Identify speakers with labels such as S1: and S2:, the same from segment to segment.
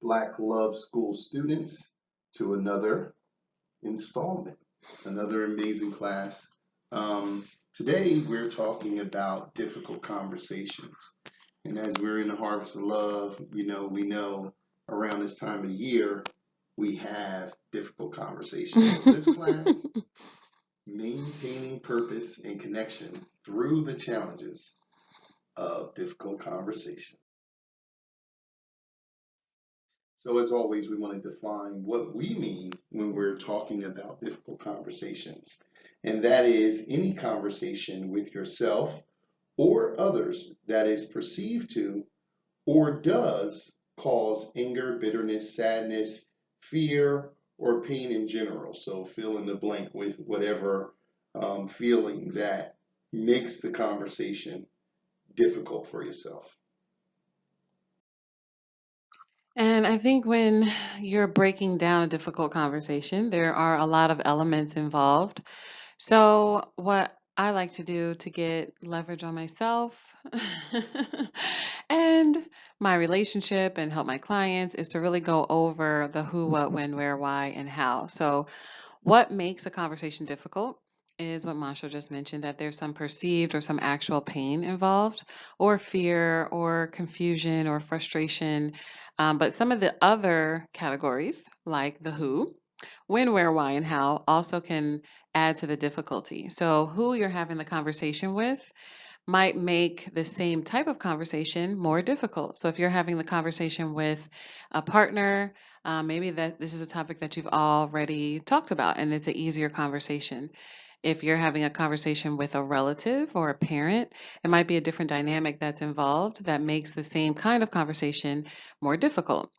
S1: Black Love School students to another installment, another amazing class. Today we're talking about difficult conversations. And as we're in the harvest of love, we know around this time of year we have difficult conversations. So this class, maintaining purpose and connection through the challenges of difficult conversation. So as always, we want to define what we mean when we're talking about difficult conversations. And that is any conversation with yourself or others that is perceived to or does cause anger, bitterness, sadness, fear, or pain in general. So fill in the blank with whatever feeling that makes the conversation difficult for yourself.
S2: And I think when you're breaking down a difficult conversation, there are a lot of elements involved. So, what I like to do to get leverage on myself and my relationship and help my clients is to really go over the who, what, when, where, why, and how. So, what makes a conversation difficult is what Masha just mentioned, that there's some perceived or some actual pain involved, or fear, or confusion, or frustration. But some of the other categories, like the who, when, where, why, and how, also can add to the difficulty. So, who you're having the conversation with might make the same type of conversation more difficult. So if you're having the conversation with a partner, maybe that this is a topic that you've already talked about and it's an easier conversation. If you're having a conversation with a relative or a parent, it might be a different dynamic that's involved that makes the same kind of conversation more difficult.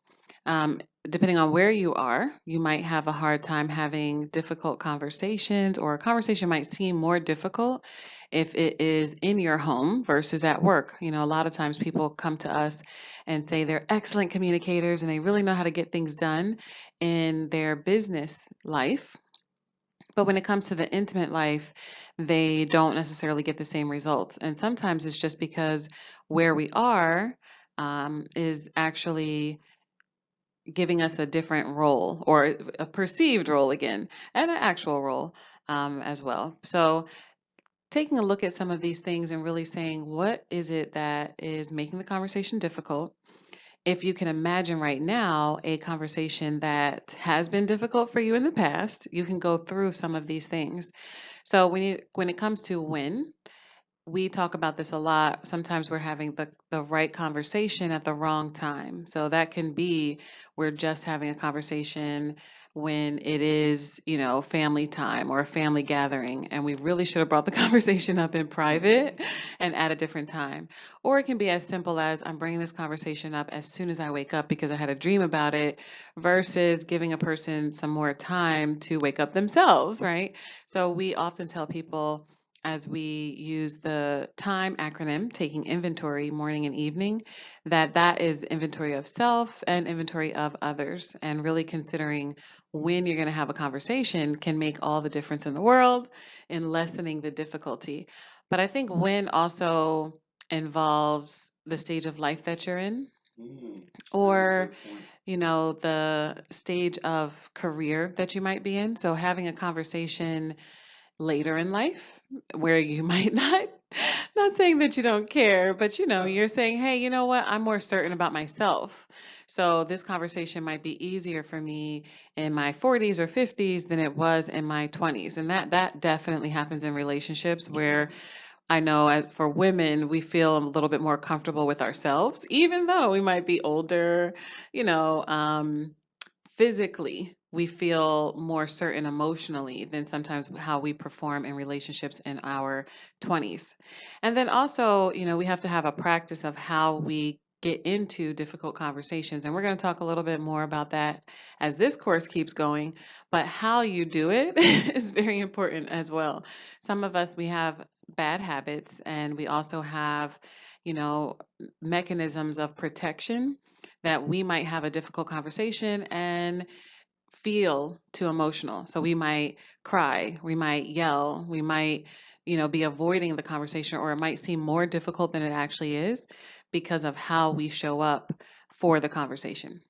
S2: Depending on where you are, you might have a hard time having difficult conversations, or a conversation might seem more difficult if it is in your home versus at work. A lot of times people come to us and say they're excellent communicators and they really know how to get things done in their business life. But when it comes to the intimate life, they don't necessarily get the same results. And sometimes it's just because where we are is actually giving us a different role, or a perceived role again, and an actual role as well. So, taking a look at some of these things and really saying, what is it that is making the conversation difficult? If you can imagine right now a conversation that has been difficult for you in the past, you can go through some of these things. So, when it comes to when, we talk about this a lot. Sometimes we're having the right conversation at the wrong time. So that can be we're just having a conversation when it is, family time or a family gathering, and we really should have brought the conversation up in private and at a different time. Or it can be as simple as I'm bringing this conversation up as soon as I wake up because I had a dream about it, versus giving a person some more time to wake up themselves, right? So we often tell people, as we use the time acronym, taking inventory morning and evening, that is inventory of self and inventory of others, and really considering when you're going to have a conversation can make all the difference in the world in lessening the difficulty. But I think when also involves the stage of life that you're in, or
S1: Good point.
S2: the stage of career that you might be in. So having a conversation later in life where you might not saying that you don't care, but you're saying, hey, you know what, I'm more certain about myself, so this conversation might be easier for me in my 40s or 50s than it was in my 20s. And that definitely happens in relationships, where I know, as for women, we feel a little bit more comfortable with ourselves even though we might be older, you know um physically we feel more certain emotionally than sometimes how we perform in relationships in our 20s. And then also, we have to have a practice of how we get into difficult conversations. And we're going to talk a little bit more about that as this course keeps going. But how you do it is very important as well. Some of us, we have bad habits, and we also have, you know, mechanisms of protection that we might have a difficult conversation and feel too emotional. So we might cry, we might yell, we might, be avoiding the conversation, or it might seem more difficult than it actually is because of how we show up for the conversation.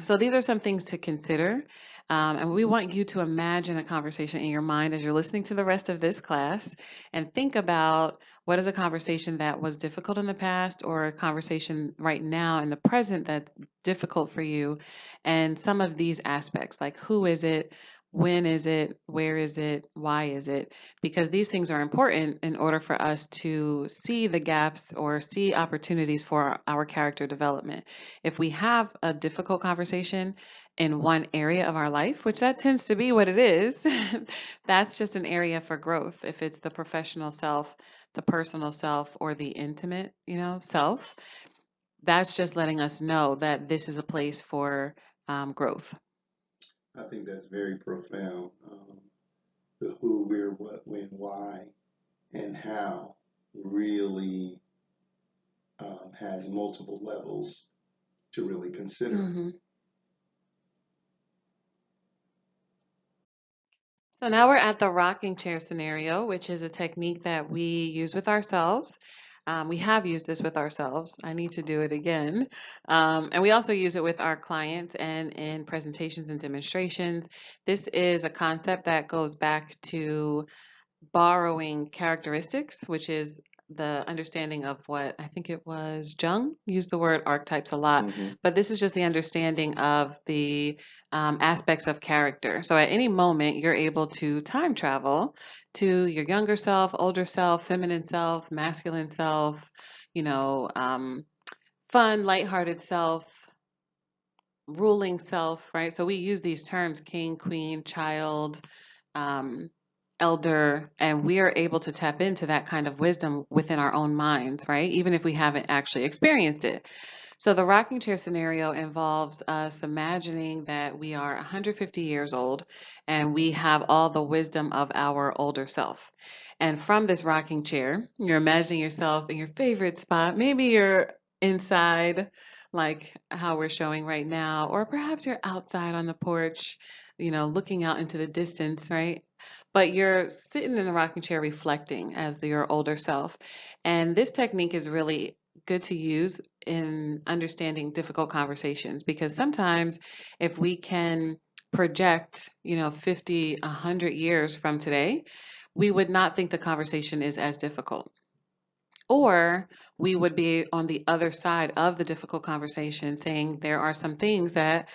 S2: So these are some things to consider. And we want you to imagine a conversation in your mind as you're listening to the rest of this class and think about what is a conversation that was difficult in the past or a conversation right now in the present that's difficult for you. And some of these aspects, like who is it? When is it? Where is it? Why is it? Because these things are important in order for us to see the gaps or see opportunities for our character development. If we have a difficult conversation in one area of our life, which that tends to be what it is, that's just an area for growth. If it's the professional self, the personal self, or the intimate, self, that's just letting us know that this is a place for growth.
S1: I think that's very profound. The who, where, what, when, why, and how really has multiple levels to really consider.
S2: hmm So now we're at the rocking chair scenario, which is a technique that we use with ourselves. We have used this with ourselves. I need to do it again. And we also use it with our clients and in presentations and demonstrations. This is a concept that goes back to borrowing characteristics, which is the understanding of what I think it was Jung used the word archetypes a lot,
S1: Mm-hmm.
S2: but this is just the understanding of the aspects of character. So at any moment, you're able to time travel to your younger self, older self, feminine self, masculine self, fun, lighthearted self, ruling self, right? So we use these terms king, queen, child, um, elder, and we are able to tap into that kind of wisdom within our own minds, right? Even if we haven't actually experienced it. So the rocking chair scenario involves us imagining that we are 150 years old and we have all the wisdom of our older self. And from this rocking chair, you're imagining yourself in your favorite spot. Maybe you're inside, like how we're showing right now, or perhaps you're outside on the porch, looking out into the distance, right? But you're sitting in the rocking chair reflecting as your older self. And this technique is really good to use in understanding difficult conversations because sometimes if we can project, 50, 100 years from today, we would not think the conversation is as difficult. Or we would be on the other side of the difficult conversation saying there are some things that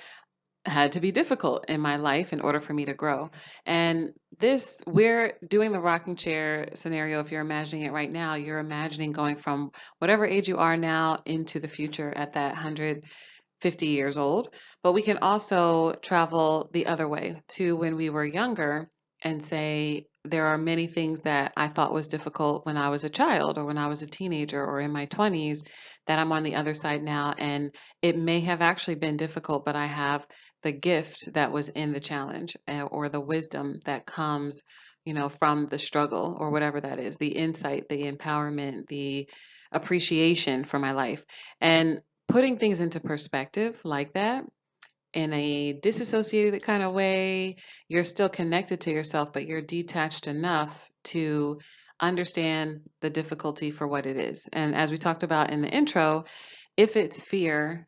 S2: had to be difficult in my life in order for me to grow. And this, we're doing the rocking chair scenario. If you're imagining it right now, you're imagining going from whatever age you are now into the future at that 150 years old. But we can also travel the other way to when we were younger and say, there are many things that I thought was difficult when I was a child or when I was a teenager or in my 20s that I'm on the other side now. And it may have actually been difficult, but I have the gift that was in the challenge or the wisdom that comes, from the struggle or whatever that is, the insight, the empowerment, the appreciation for my life. And putting things into perspective like that in a disassociated kind of way, you're still connected to yourself, but you're detached enough to understand the difficulty for what it is. And as we talked about in the intro, if it's fear,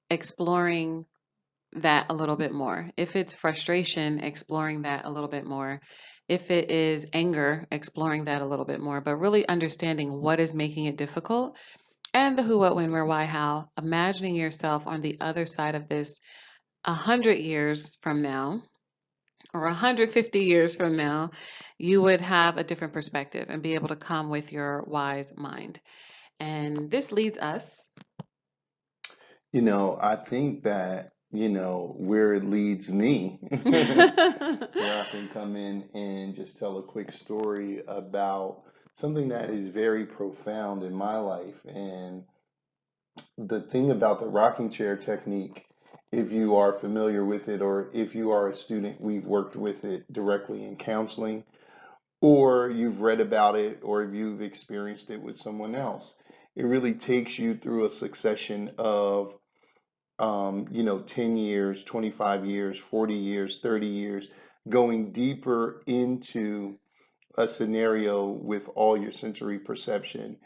S2: exploring that a little bit more. If it's frustration, exploring that a little bit more. If it is anger, exploring that a little bit more, but really understanding what is making it difficult and the who, what, when, where, why, how. Imagining yourself on the other side of this 100 years from now or 150 years from now, you would have a different perspective and be able to come with your wise mind. And this leads us.
S1: I think that, where it leads me, where I can come in and just tell a quick story about something that is very profound in my life. And the thing about the rocking chair technique, if you are familiar with it, or if you are a student, we've worked with it directly in counseling, or you've read about it, or if you've experienced it with someone else. It really takes you through a succession of 10 years, 25 years, 40 years, 30 years, going deeper into a scenario with all your sensory perception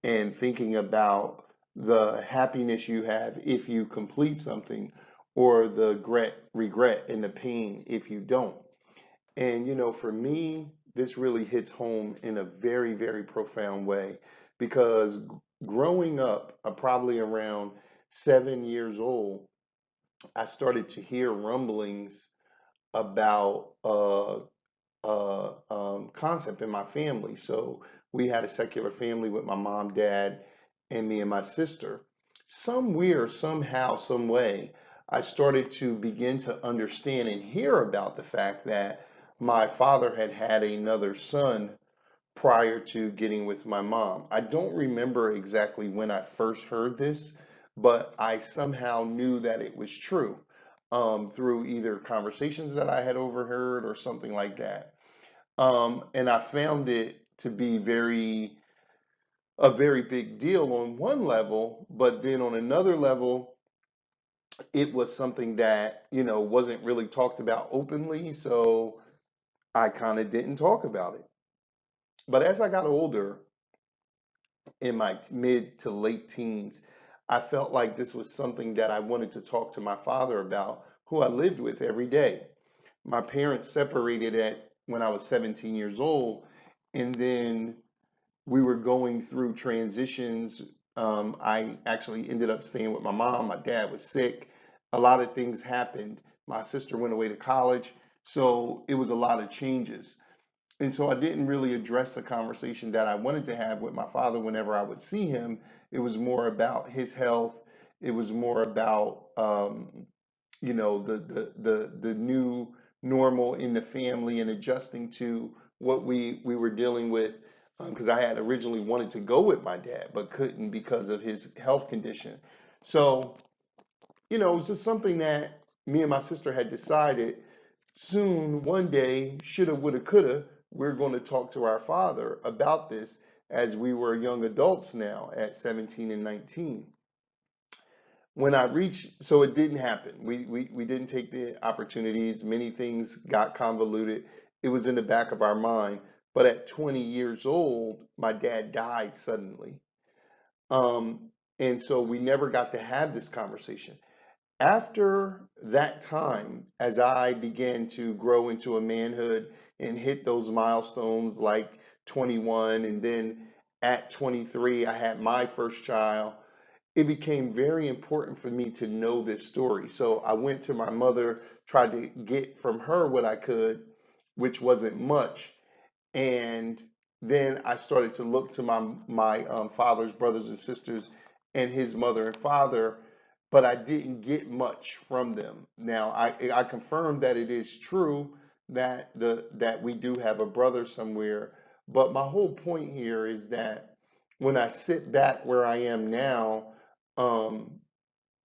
S1: and thinking about the happiness you have if you complete something, or the regret and the pain if you don't. And, for me, this really hits home in a very, very profound way because growing up, probably around 7 years old, I started to hear rumblings about concept in my family. So we had a secular family with my mom, dad, and me and my sister. Somewhere, somehow, some way, I started to begin to understand and hear about the fact that my father had had another son prior to getting with my mom. I don't remember exactly when I first heard this, but I somehow knew that it was true through either conversations that I had overheard or something like that. And I found it to be a very big deal on one level, but then on another level, it was something that, wasn't really talked about openly, so I kind of didn't talk about it. But as I got older, in my mid to late teens, I felt like this was something that I wanted to talk to my father about, who I lived with every day. My parents separated at when I was 17 years old, and then we were going through transitions. I actually ended up staying with my mom. My dad was sick. A lot of things happened. My sister went away to college. So it was a lot of changes. And so I didn't really address the conversation that I wanted to have with my father whenever I would see him. It was more about his health. It was more about, the new normal in the family and adjusting to what we were dealing with. Because I had originally wanted to go with my dad, but couldn't because of his health condition. So, it was just something that me and my sister had decided soon, one day, shoulda, woulda, coulda, we're going to talk to our father about this as we were young adults now at 17 and 19. When I reached, so it didn't happen. We didn't take the opportunities. Many things got convoluted. It was in the back of our mind. But at 20 years old, my dad died suddenly. Um, and so we never got to have this conversation. After that time, as I began to grow into a manhood and hit those milestones like 21, and then at 23, I had my first child, it became very important for me to know this story. So I went to my mother, tried to get from her what I could, which wasn't much. And then I started to look to my father's brothers and sisters and his mother and father, but I didn't get much from them. Now I confirmed that it is true that that we do have a brother somewhere, but my whole point here is that when I sit back where I am now, um,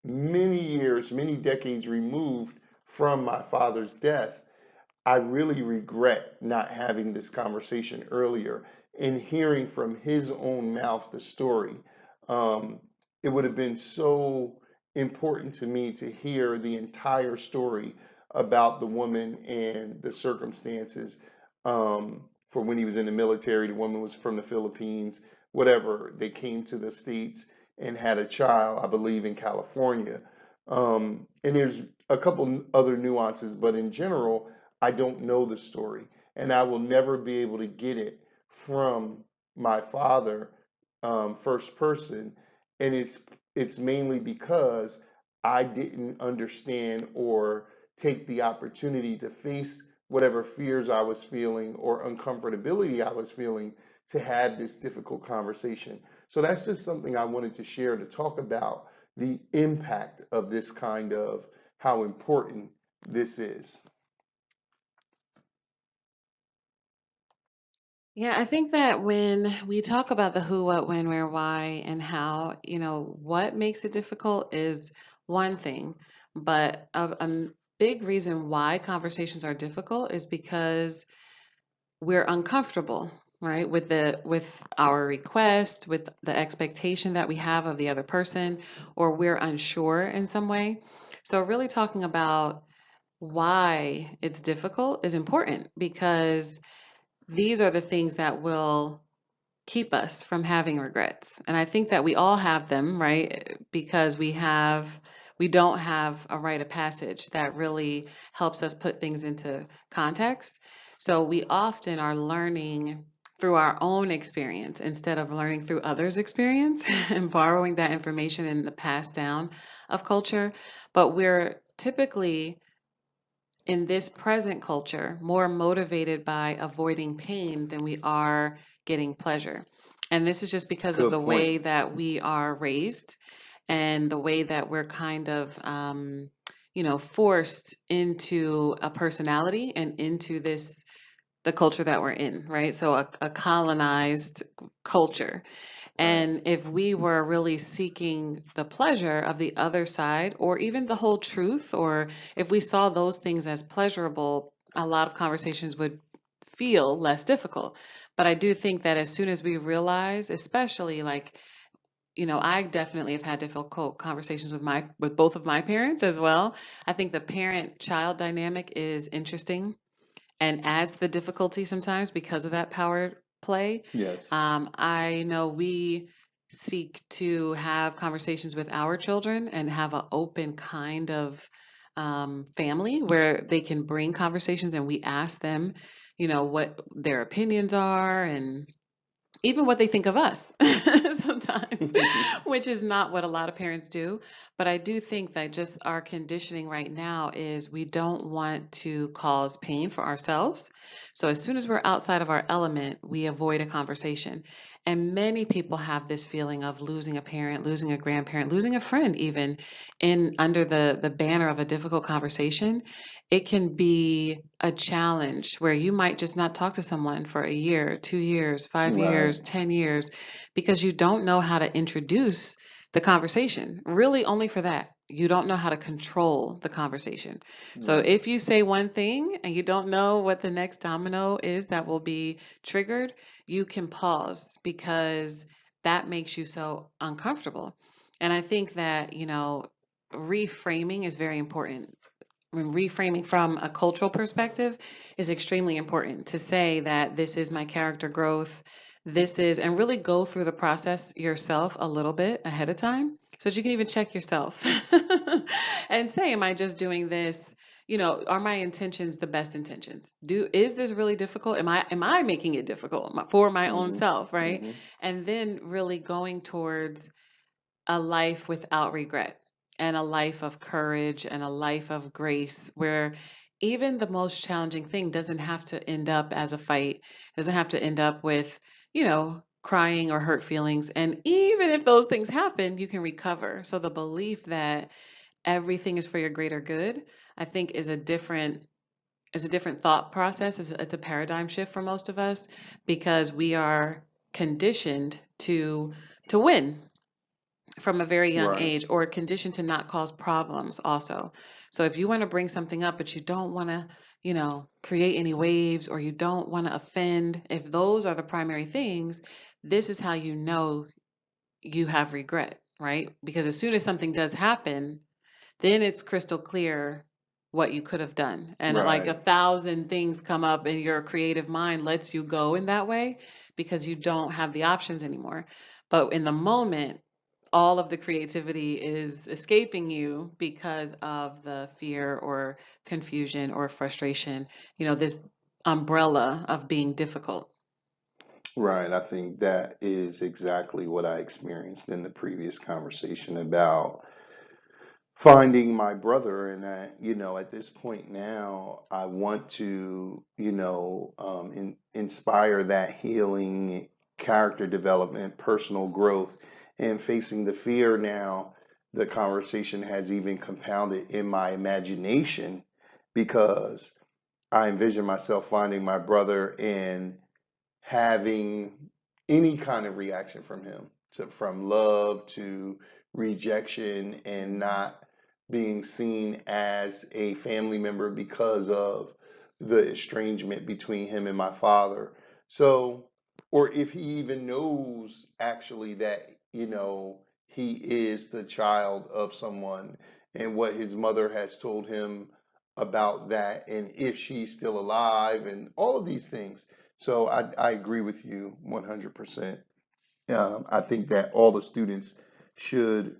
S1: many years, many decades removed from my father's death, I really regret not having this conversation earlier and hearing from his own mouth the story. Um, it would have been so important to me to hear the entire story about the woman and the circumstances for when he was in the military. The woman was from the Philippines, whatever. They came to the States and had a child, I believe, in California. And there's a couple other nuances, but in general, I don't know the story, and I will never be able to get it from my father, first person, and it's mainly because I didn't understand or take the opportunity to face whatever fears I was feeling or uncomfortability I was feeling to have this difficult conversation. So that's just something I wanted to share to talk about the impact of this kind of how important this is.
S2: Yeah, I think that when we talk about the who, what, when, where, why, and how, what makes it difficult is one thing, but a big reason why conversations are difficult is because we're uncomfortable, right, with our request, with the expectation that we have of the other person, or we're unsure in some way. So really talking about why it's difficult is important because these are the things that will keep us from having regrets. And I think that we all have them, right? Because we don't have a rite of passage that really helps us put things into context. So we often are learning through our own experience instead of learning through others' experience and borrowing that information in the passed down of culture. But we're typically in this present culture more motivated by avoiding pain than we are getting pleasure. And this is just because of
S1: Good
S2: the
S1: point.
S2: way that we are raised and the way that we're kind of, forced into a personality and into the culture that we're in, right? So a colonized culture.
S1: Right.
S2: And if we were really seeking the pleasure of the other side, or even the whole truth, or if we saw those things as pleasurable, a lot of conversations would feel less difficult. But I do think that as soon as we realize, especially like, I definitely have had difficult conversations with both of my parents as well. I think the parent-child dynamic is interesting and adds the difficulty sometimes because of that power play.
S1: Yes.
S2: I know we seek to have conversations with our children and have an open kind of family where they can bring conversations and we ask them, what their opinions are and even what they think of us sometimes, which is not what a lot of parents do. But I do think that just our conditioning right now is we don't want to cause pain for ourselves. So as soon as we're outside of our element, we avoid a conversation. And many people have this feeling of losing a parent, losing a grandparent, losing a friend, even in under the banner of a difficult conversation. It can be a challenge where you might just not talk to someone for a year, 2 years, five
S1: Right.
S2: years, 10 years, because you don't know how to introduce the conversation. Really, only for that. You don't know how to control the conversation. So
S1: Right.
S2: if you say one thing and you don't know what the next domino is that will be triggered, you can pause because that makes you so uncomfortable. And I think that, reframing is very important. When reframing from a cultural perspective is extremely important to say that this is my character growth. This is, and really go through the process yourself a little bit ahead of time so that you can even check yourself and say, am I just doing this? Are my intentions the best intentions? Is this really difficult? Am I making it difficult for my own
S1: Hmm.
S2: self, right?
S1: Hmm.
S2: And then really going towards a life without regret and a life of courage and a life of grace where even the most challenging thing doesn't have to end up as a fight, doesn't have to end up with, crying or hurt feelings. And even if those things happen, you can recover. So the belief that everything is for your greater good, I think is a different thought process. It's a paradigm shift for most of us because we are conditioned to win from a very young
S1: Right.
S2: age or conditioned to not cause problems also. So if you want to bring something up, but you don't want to, create any waves or you don't want to offend, if those are the primary things, this is how you know you have regret, right? Because as soon as something does happen, then it's crystal clear what you could have done. And like
S1: Right.
S2: 1,000 things come up and your creative mind lets you go in that way because you don't have the options anymore. But in the moment, all of the creativity is escaping you because of the fear or confusion or frustration, this umbrella of being difficult.
S1: Right. I think that is exactly what I experienced in the previous conversation about finding my brother. And that, at this point now, I want to, inspire that healing, character development, personal growth, and facing the fear now. The conversation has even compounded in my imagination because I envision myself finding my brother and having any kind of reaction from him, from love to rejection, and not being seen as a family member because of the estrangement between him and my father. So, or if he even knows actually that, he is the child of someone and what his mother has told him about that, and if she's still alive, and all of these things. So I agree with you 100%. I think that all the students should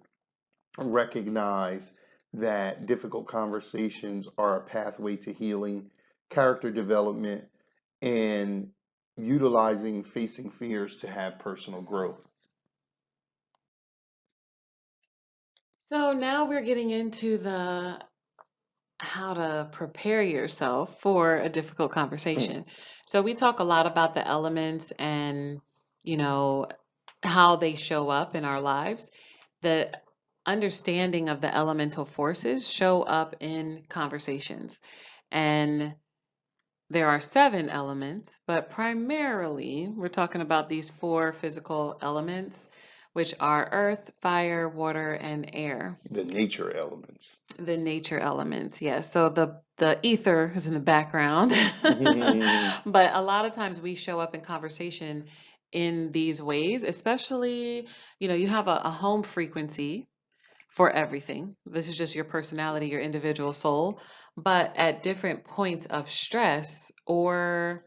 S1: recognize that difficult conversations are a pathway to healing, character development, and utilizing facing fears to have personal growth.
S2: So now we're getting into the how to prepare yourself for a difficult conversation. So we talk a lot about the elements and, you know, how they show up in our lives. The understanding of the elemental forces show up in conversations. And there are 7 elements, but primarily we're talking about these 4 physical elements, which are earth, fire, water, and air.
S1: The nature elements.
S2: The nature elements, yes. So the ether is in the background. But a lot of times we show up in conversation in these ways, especially, you have a home frequency for everything. This is just your personality, your individual soul. But at different points of stress, or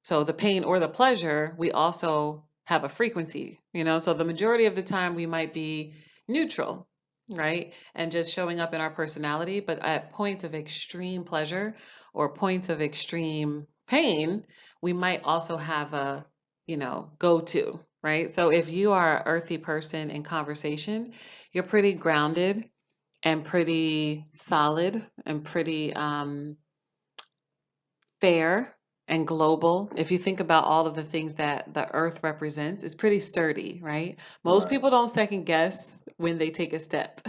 S2: so the pain or the pleasure, we also have a frequency. So the majority of the time we might be neutral, right? And just showing up in our personality. But at points of extreme pleasure or points of extreme pain, we might also have a, go to, right? So if you are an earthy person in conversation, you're pretty grounded and pretty solid and pretty fair and global. If you think about all of the things that the earth represents, it's pretty sturdy, right? Most
S1: Right.
S2: people don't second guess when they take a step.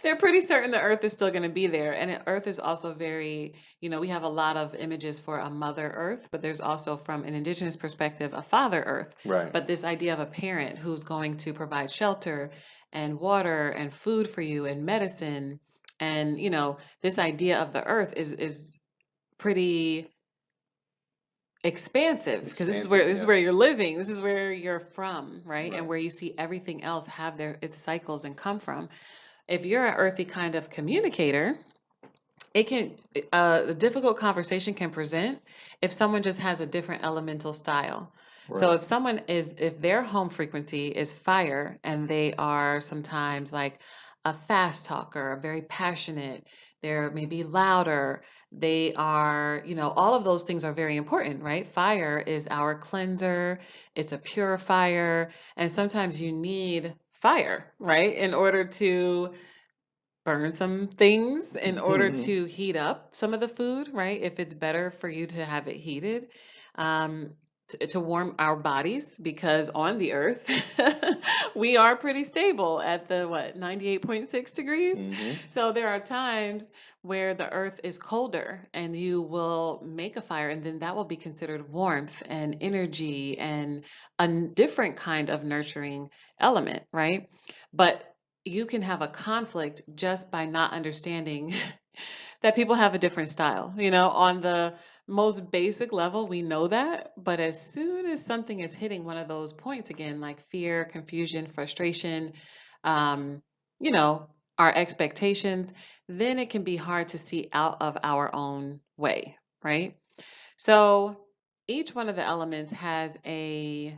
S2: They're pretty certain the earth is still going to be there. And earth is also very, we have a lot of images for a mother earth, but there's also, from an indigenous perspective, a father earth.
S1: Right.
S2: But this idea of a parent who's going to provide shelter and water and food for you and medicine. And, this idea of the earth is pretty expansive, because this is where
S1: Yes.
S2: you're living, this is where you're from, right?
S1: Right.
S2: And where you see everything else have its cycles and come from. If you're an earthy kind of communicator, it can a difficult conversation can present if someone just has a different elemental style. So
S1: Right.
S2: if their home frequency is fire and they are sometimes like a fast talker, very passionate, they're maybe louder, they are, all of those things are very important, right? Fire is our cleanser, it's a purifier, and sometimes you need fire, right? In order to burn some things, in order to heat up some of the food, right? If it's better for you to have it heated, to warm our bodies, because on the earth, we are pretty stable at the 98.6 degrees. So there are times where the earth is colder and you will make a fire, and then that will be considered warmth and energy and a different kind of nurturing element, right? But you can have a conflict just by not understanding that people have a different style. On the most basic level, we know that. But as soon as something is hitting one of those points again, like fear, confusion, frustration, um, you know, our expectations, then it can be hard to see out of our own way, right? So each one of the elements has a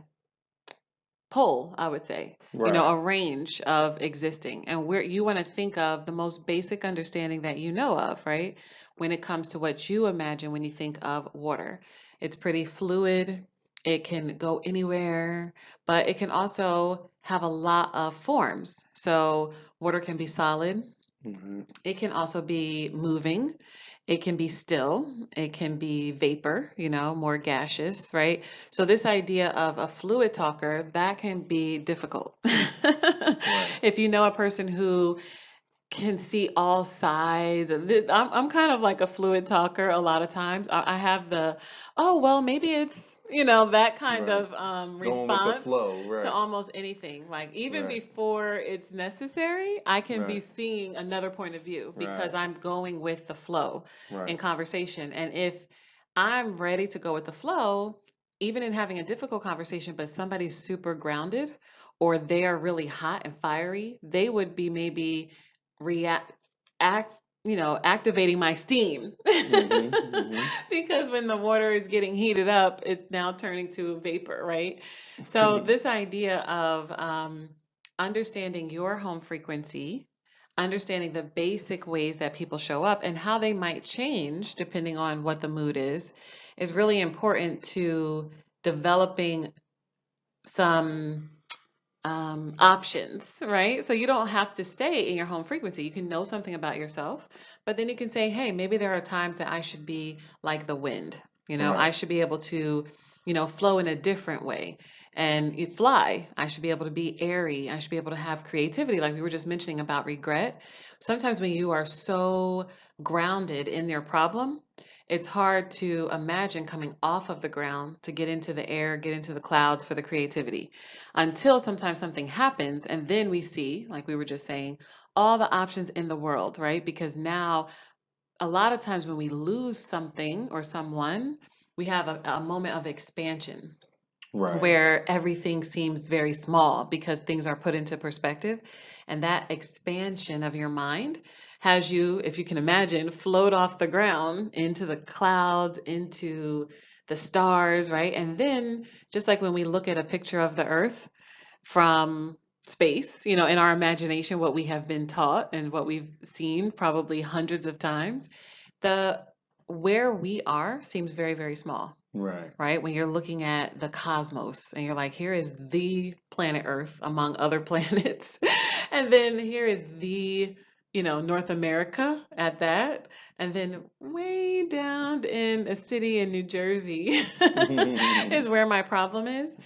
S2: pole, I would say,
S1: Right.
S2: a range of existing. And where you want to think of the most basic understanding that you know of, right? When it comes to what you imagine when you think of water, it's pretty fluid. It can go anywhere, but it can also have a lot of forms. So water can be solid. It can also be moving. It can be still. It can be vapor, more gaseous, right? So this idea of a fluid talker, that can be difficult.
S1: Right.
S2: If you know a person who can see all sides. I'm kind of like a fluid talker a lot of times. I have oh, well, maybe it's, that kind
S1: Right.
S2: of
S1: Going with the
S2: response
S1: flow.
S2: to
S1: Right.
S2: almost anything. Like even
S1: Right.
S2: before it's necessary, I can be
S1: Right.
S2: seeing another point of view because
S1: Right.
S2: I'm going with the flow in
S1: Right.
S2: conversation. And if I'm ready to go with the flow, even in having a difficult conversation, but somebody's super grounded or they are really hot and fiery, they would be maybe react act activating my steam. Because when the water is getting heated up, it's now turning to vapor, right? So this idea of understanding your home frequency, understanding the basic ways that people show up and how they might change depending on what the mood is really important to developing some options, right? So you don't have to stay in your home frequency. You can know something about yourself, but then you can say, hey, maybe there are times that I should be like the wind. I
S1: Right.
S2: should be able to, flow in a different way. And you fly. I should be able to be airy. I should be able to have creativity, like we were just mentioning about regret. Sometimes when you are so grounded in your problem, it's hard to imagine coming off of the ground to get into the air, get into the clouds for the creativity until sometimes something happens. And then we see, like we were just saying, all the options in the world, right? Because now, a lot of times when we lose something or someone, we have a moment of expansion
S1: Right.
S2: where everything seems very small because things are put into perspective. And that expansion of your mind has you, if you can imagine, float off the ground into the clouds, into the stars, right? And then, just like when we look at a picture of the earth from space, in our imagination, what we have been taught and what we've seen probably hundreds of times, the where we are seems very, very small,
S1: Right.
S2: right? When you're looking at the cosmos and you're like, here is the planet Earth among other planets. And then here is the, North America at that. And then way down in a city in New Jersey is where my problem is.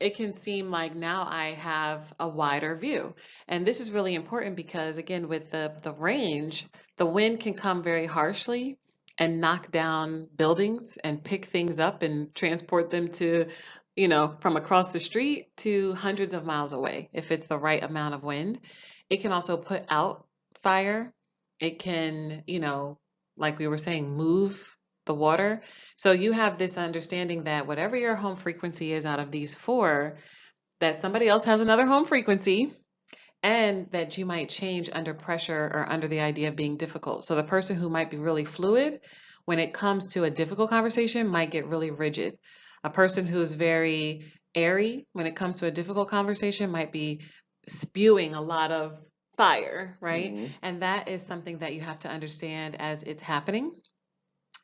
S2: It can seem like now I have a wider view. And this is really important because, again, with the range, the wind can come very harshly and knock down buildings and pick things up and transport them to, from across the street to hundreds of miles away if it's the right amount of wind. It can also put out fire. It can, like we were saying, move the water. So you have this understanding that whatever your home frequency is out of these four, that somebody else has another home frequency and that you might change under pressure or under the idea of being difficult. So the person who might be really fluid when it comes to a difficult conversation might get really rigid. A person who's very airy when it comes to a difficult conversation might be spewing a lot of fire, right?
S1: Hmm.
S2: And that is something that you have to understand as it's happening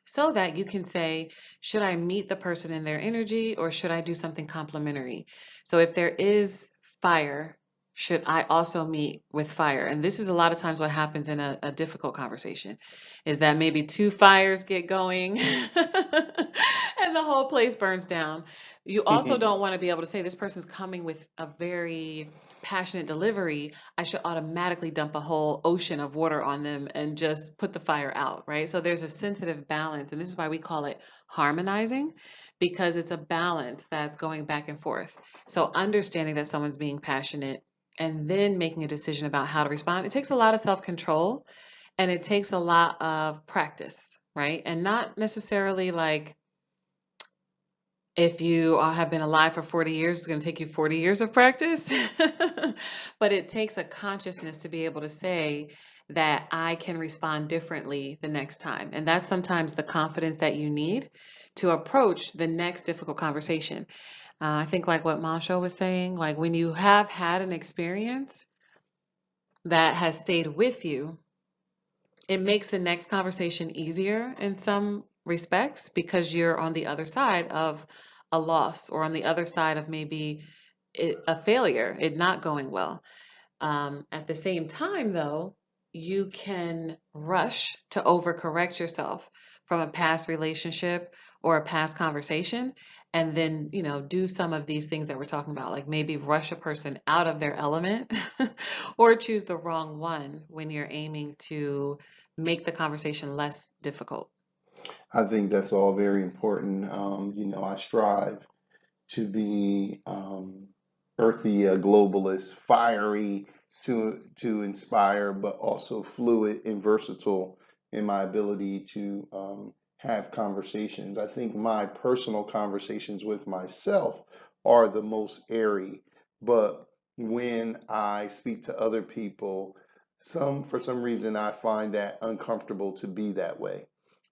S2: so that you can say, should I meet the person in their energy or should I do something complementary? So if there is fire, should I also meet with fire? And this is a lot of times what happens in a difficult conversation is that maybe two fires get going and the whole place burns down. You also don't want to be able to say this person's coming with a very passionate delivery. I should automatically dump a whole ocean of water on them and just put the fire out, right? So there's a sensitive balance, and this is why we call it harmonizing, because it's a balance that's going back and forth. So understanding that someone's being passionate and then making a decision about how to respond, it takes a lot of self-control and it takes a lot of practice, right? And not necessarily like if you have been alive for 40 years, it's going to take you 40 years of practice. But it takes a consciousness to be able to say that I can respond differently the next time. And that's sometimes the confidence that you need to approach the next difficult conversation. I think like what Masha was saying, like when you have had an experience that has stayed with you, it makes the next conversation easier in some respects because you're on the other side of a loss or on the other side of maybe a failure, it not going well. At the same time, though, you can rush to overcorrect yourself from a past relationship or a past conversation, and then, do some of these things that we're talking about, like maybe rush a person out of their element or choose the wrong one when you're aiming to make the conversation less difficult.
S1: I think that's all very important. I strive to be earthy, globalist, fiery to inspire, but also fluid and versatile in my ability to have conversations. I think my personal conversations with myself are the most airy, but when I speak to other people, for some reason I find that uncomfortable to be that way,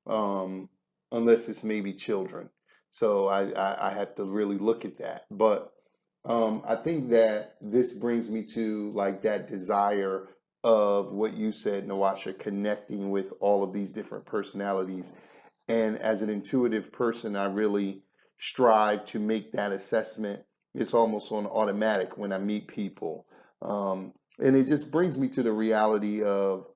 S1: um, unless it's maybe children. So I have to really look at that. But I think that this brings me to like that desire of what you said, Nawasha, connecting with all of these different personalities. And as an intuitive person, I really strive to make that assessment. It's almost on automatic when I meet people. And it just brings me to the reality of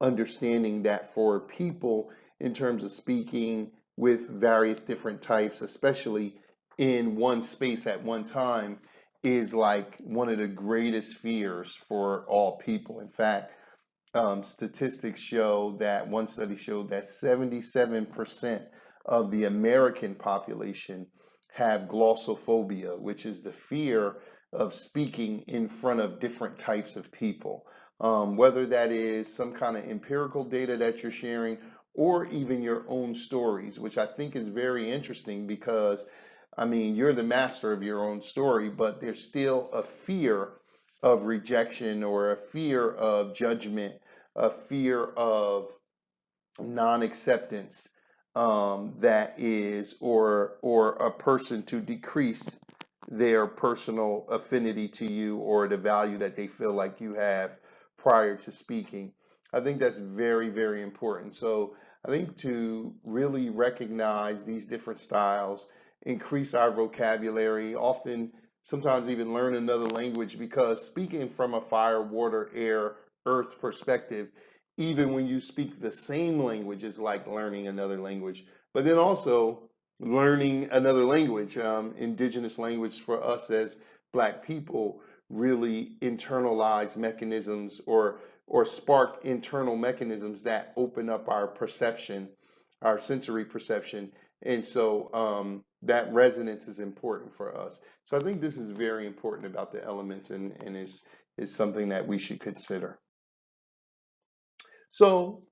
S1: understanding that for people, in terms of speaking with various different types, especially in one space at one time, is like one of the greatest fears for all people. In fact, statistics show that one study showed that 77% of the American population have glossophobia, which is the fear of speaking in front of different types of people. Whether that is some kind of empirical data that you're sharing or even your own stories, which I think is very interesting because, I mean, you're the master of your own story, but there's still a fear of rejection or a fear of judgment, a fear of non-acceptance, that is, or a person to decrease their personal affinity to you or the value that they feel like you have prior to speaking. I think that's very, very important. So I think to really recognize these different styles, increase our vocabulary, often sometimes even learn another language, because speaking from a fire, water, air, earth perspective, even when you speak the same language, is like learning another language. But then also learning another language, indigenous language for us as Black people, really internalize mechanisms or spark internal mechanisms that open up our perception, our sensory perception. And so that resonance is important for us. So I think this is very important about the elements, and is something that we should consider. So,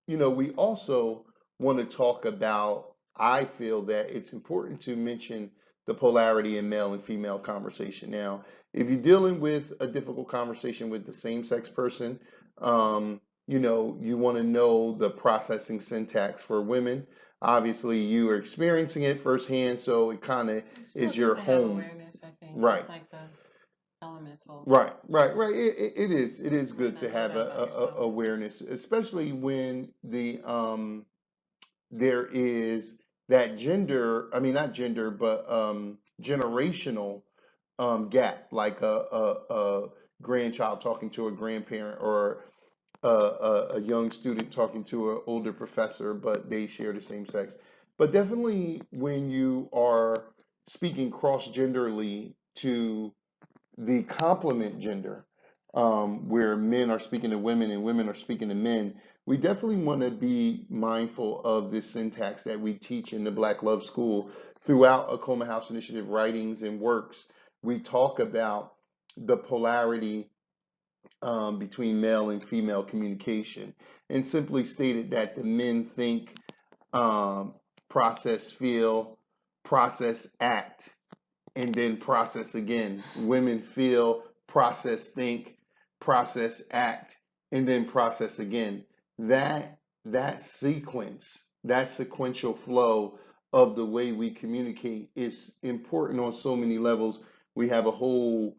S1: we also want to talk about, I feel that it's important to mention the polarity in male and female conversation. Now, if you're dealing with a difficult conversation with the same sex person, you want to know the processing syntax for women. Obviously, you are experiencing it firsthand, so it kind of
S2: It's still
S1: is
S2: good
S1: your
S2: to have
S1: home.
S2: awareness, I think,
S1: Right.
S2: just like the elemental.
S1: Right, right, right. It is. It is
S2: You might
S1: good to
S2: not know
S1: have
S2: that about yourself.
S1: awareness, especially when there is that gender. I mean, not gender, but generational gap, like a grandchild talking to a grandparent, or a young student talking to an older professor, but they share the same sex. But definitely when you are speaking cross-genderly to the complement gender, where men are speaking to women and women are speaking to men, we definitely want to be mindful of this syntax that we teach in the Black Love School throughout Akoma House Initiative writings and works. We talk about the polarity between male and female communication, and simply stated that the men think, um, process, feel, process, act, and then process again. Women feel, process, think, process, act, and then process again. That sequence, that sequential flow of the way we communicate is important on so many levels. We have a whole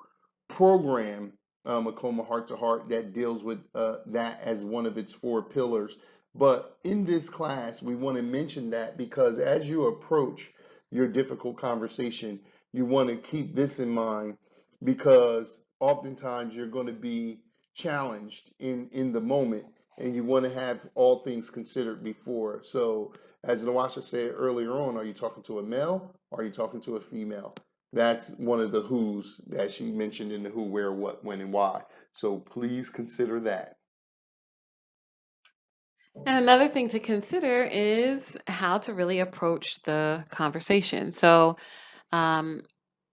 S1: program, Acoma Heart to Heart, that deals with that as one of its four pillars. But in this class, we want to mention that because as you approach your difficult conversation, you want to keep this in mind, because oftentimes you're going to be challenged in the moment, and you want to have all things considered before. So as Nawasha said earlier on, are you talking to a male or are you talking to a female? That's one of the who's that she mentioned in the who, where, what, when, and why. So please consider that.
S2: And another thing to consider is how to really approach the conversation. So, um,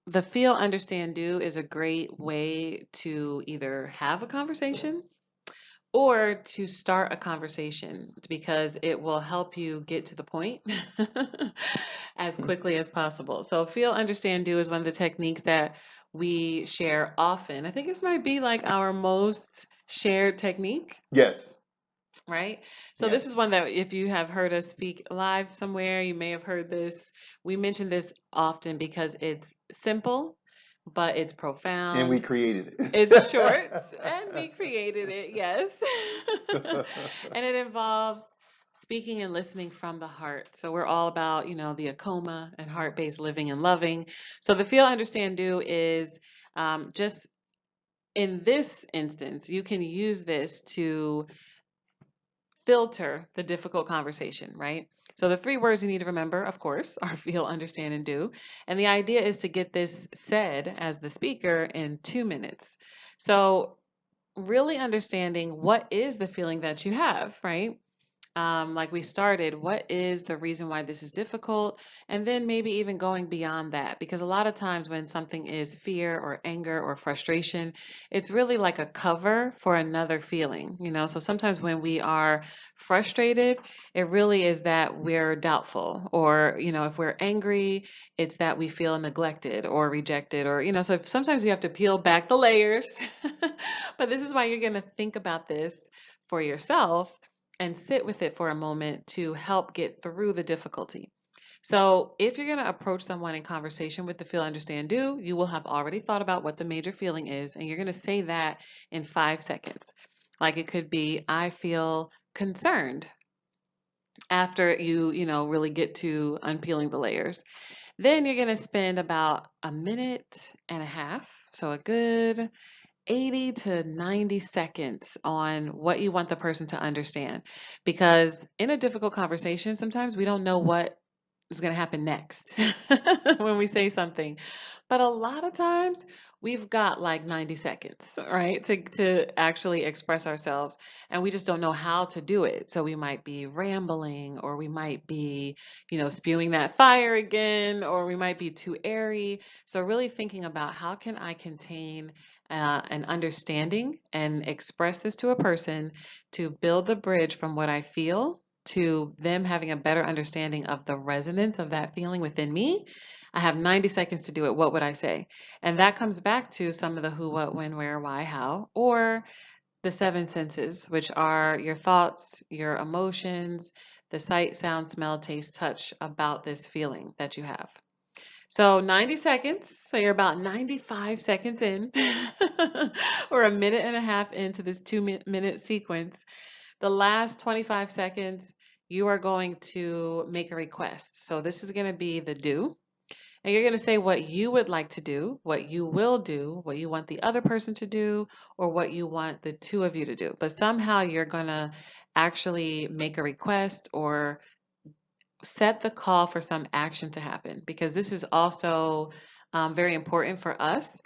S2: the feel, understand, do is a great way to either have a conversation or to start a conversation, because it will help you get to the point as quickly as possible. So, feel, understand, do is one of the techniques that we share often. I think this might be like our most shared technique,
S1: Yes,
S2: right? So this is
S1: yes.
S2: one that if you have heard us speak live somewhere, you may have heard this. We mention this often because it's simple, but it's
S1: And we
S2: profound.
S1: created
S2: It's short,
S1: it.
S2: and we created it, yes. And it involves speaking and listening from the heart. So we're all about, the Akoma and heart-based living and loving. So the feel, understand, do is just in this instance, you can use this to filter the difficult conversation, right? So the three words you need to remember, of course, are feel, understand, and do. And the idea is to get this said as the speaker in 2 minutes. So really understanding what is the feeling that you have, right? Like we started, what is the reason why this is difficult? And then maybe even going beyond that, because a lot of times when something is fear or anger or frustration, it's really like a cover for another feeling. So sometimes when we are frustrated, it really is that we're doubtful, or, if we're angry, it's that we feel neglected or rejected, or, so sometimes you have to peel back the layers. But this is why you're going to think about this for yourself and sit with it for a moment to help get through the difficulty. So, if you're going to approach someone in conversation with the feel, understand, do, you will have already thought about what the major feeling is, and you're going to say that in 5 seconds. Like it could be, I feel concerned after you really get to unpeeling the layers. Then you're going to spend about a minute and a half, so a good 80 to 90 seconds on what you want the person to understand. Because in a difficult conversation, sometimes we don't know what is going to happen next when we say something. But a lot of times we've got like 90 seconds, right, to actually express ourselves. And we just don't know how to do it. So we might be rambling, or we might be, spewing that fire again, or we might be too airy. So really thinking about how can I contain an understanding and express this to a person to build the bridge from what I feel to them having a better understanding of the resonance of that feeling within me. I have 90 seconds to do it. What would I say? And that comes back to some of the who, what, when, where, why, how, or the seven senses, which are your thoughts, your emotions, the sight, sound, smell, taste, touch about this feeling that you have. So 90 seconds. So you're about 95 seconds in, or a minute and a half into this 2 minute sequence. The last 25 seconds, you are going to make a request. So this is going to be the do. And you're going to say what you would like to do, what you will do, what you want the other person to do, or what you want the two of you to do. But somehow you're going to actually make a request or set the call for some action to happen, because this is also very important for us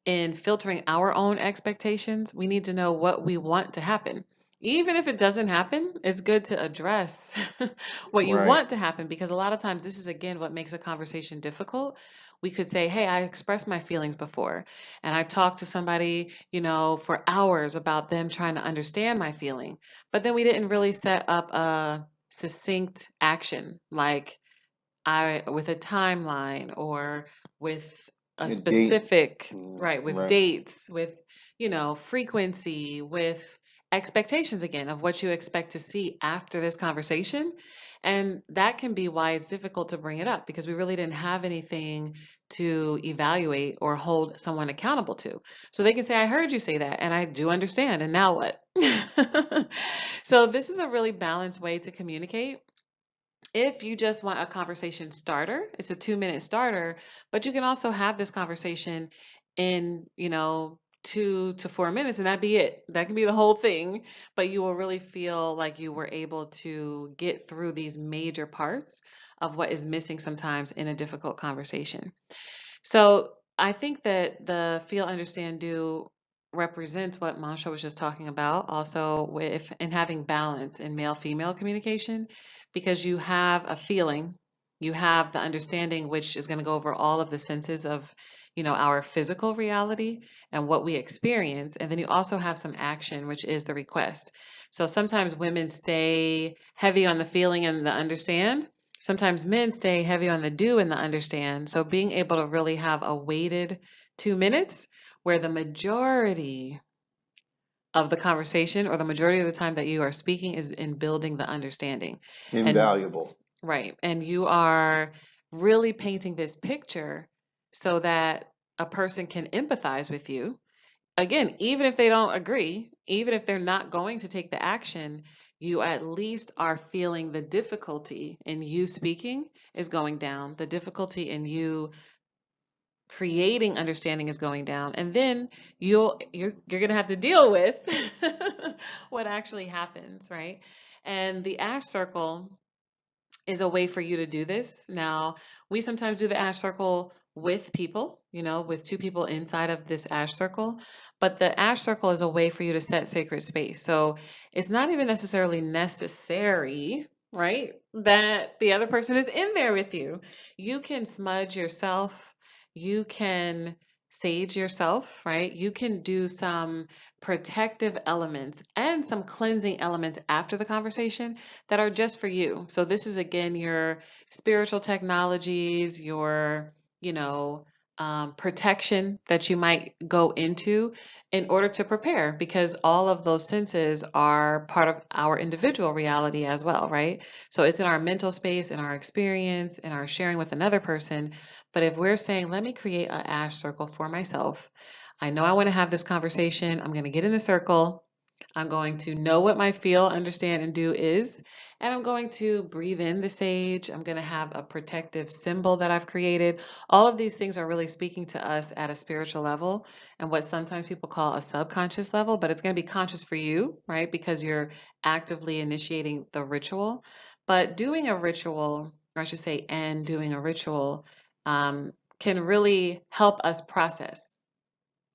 S2: in filtering our own expectations. We need to know what we want to happen. Even if it doesn't happen, it's good to address what you
S1: Right.
S2: want to happen, because a lot of times this is again what makes a conversation difficult. We could say, hey, I expressed my feelings before, and I've talked to somebody, for hours about them trying to understand my feeling, but then we didn't really set up a succinct action, like I with a timeline, or with a
S1: A date.
S2: specific, right, with
S1: Right.
S2: dates, with, frequency, with expectations again of what you expect to see after this conversation. And that can be why it's difficult to bring it up, because we really didn't have anything to evaluate or hold someone accountable to. So they can say, I heard you say that, and I do understand, and now what? So this is a really balanced way to communicate. If you just want a conversation starter, it's a 2 minute starter, but you can also have this conversation in, 2 to 4 minutes, and that'd be it. That can be the whole thing, but you will really feel like you were able to get through these major parts of what is missing sometimes in a difficult conversation. So I think that the feel, understand, do represents what Mansha was just talking about, also with in having balance in male female communication, because you have a feeling, you have the understanding, which is going to go over all of the senses of, our physical reality and what we experience. And then you also have some action, which is the request. So sometimes women stay heavy on the feeling and the understand. Sometimes men stay heavy on the do and the understand. So being able to really have a weighted 2 minutes where the majority of the conversation, or the majority of the time that you are speaking, is in building the understanding. And
S1: Invaluable.
S2: right. And you are really painting this picture so that a person can empathize with you. Again, even if they don't agree, even if they're not going to take the action, you at least are feeling the difficulty in you speaking is going down. The difficulty in you creating understanding is going down. And then you're going to have to deal with what actually happens, right? And the ash circle is a way for you to do this. Now, we sometimes do the ash circle with people, with two people inside of this ash circle, but the ash circle is a way for you to set sacred space. So it's not even necessarily necessary, right, that the other person is in there with you. You can smudge yourself, you can sage yourself, right? You can do some protective elements and some cleansing elements after the conversation that are just for you. So this is again your spiritual technologies, your, protection that you might go into in order to prepare, because all of those senses are part of our individual reality as well, right? So it's in our mental space, in our experience, in our sharing with another person. But if we're saying, let me create an ash circle for myself, I know I want to have this conversation. I'm going to get in a circle. I'm going to know what my feel, understand, and do is. And I'm going to breathe in the sage. I'm going to have a protective symbol that I've created. All of these things are really speaking to us at a spiritual level and what sometimes people call a subconscious level, but it's going to be conscious for you, right? Because you're actively initiating the ritual. But doing a ritual, or I should say, and doing a ritual, can really help us process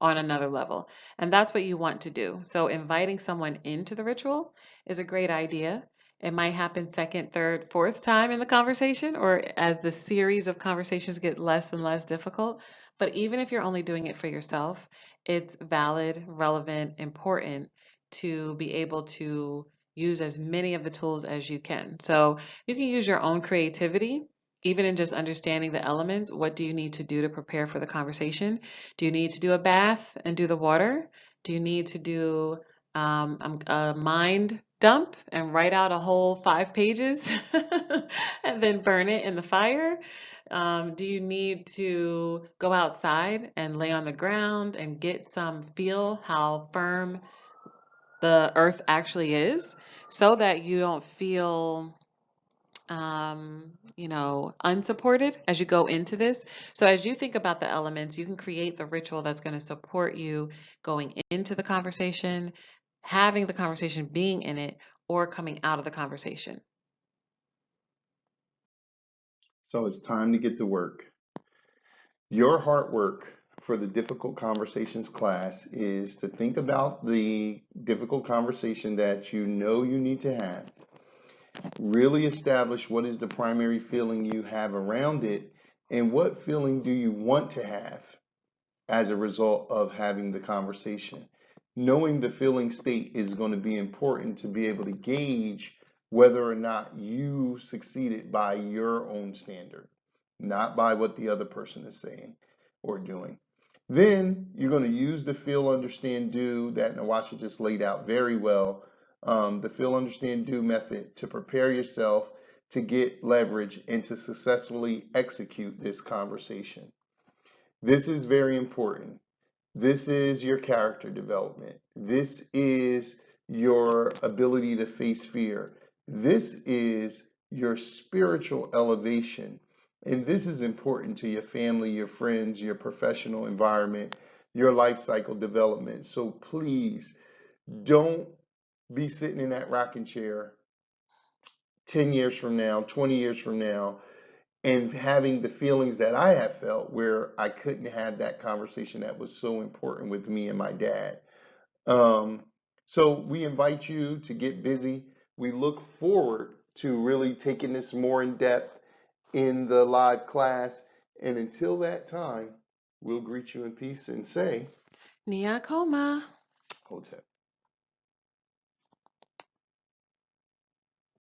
S2: on another level. And that's what you want to do. So inviting someone into the ritual is a great idea. It might happen second, third, fourth time in the conversation, or as the series of conversations get less and less difficult. But even if you're only doing it for yourself, it's valid, relevant, important to be able to use as many of the tools as you can. So you can use your own creativity, even in just understanding the elements. What do you need to do to prepare for the conversation? Do you need to do a bath and do the water? Do you need to do a mind dump and write out a whole 5 pages and then burn it in the fire? Do you need to go outside and lay on the ground and get some feel how firm the earth actually is so that you don't feel unsupported as you go into this. So as you think about the elements, you can create the ritual that's going to support you going into the conversation, having the conversation, being in it, or coming out of the conversation.
S1: So it's time to get to work. Your hard work for the difficult conversations class is to think about the difficult conversation that you know you need to have. Really establish what is the primary feeling you have around it and what feeling do you want to have as a result of having the conversation. Knowing the feeling state is going to be important to be able to gauge whether or not you succeeded by your own standard, not by what the other person is saying or doing. Then you're going to use the feel, understand, do that Nawasha just laid out very well. The feel, understand, do method to prepare yourself to get leverage and to successfully execute this conversation. This is very important. This is your character development. This is your ability to face fear. This is your spiritual elevation. And this is important to your family, your friends, your professional environment, your life cycle development. So please don't be sitting in that rocking chair 10 years from now, 20 years from now, and having the feelings that I have felt where I couldn't have that conversation that was so important with me and my dad. Um, so we invite you to get busy. We look forward to really taking this more in depth in the live class. And until that time, we'll greet you in peace and say,
S2: Nia Akoma.
S1: Hotep.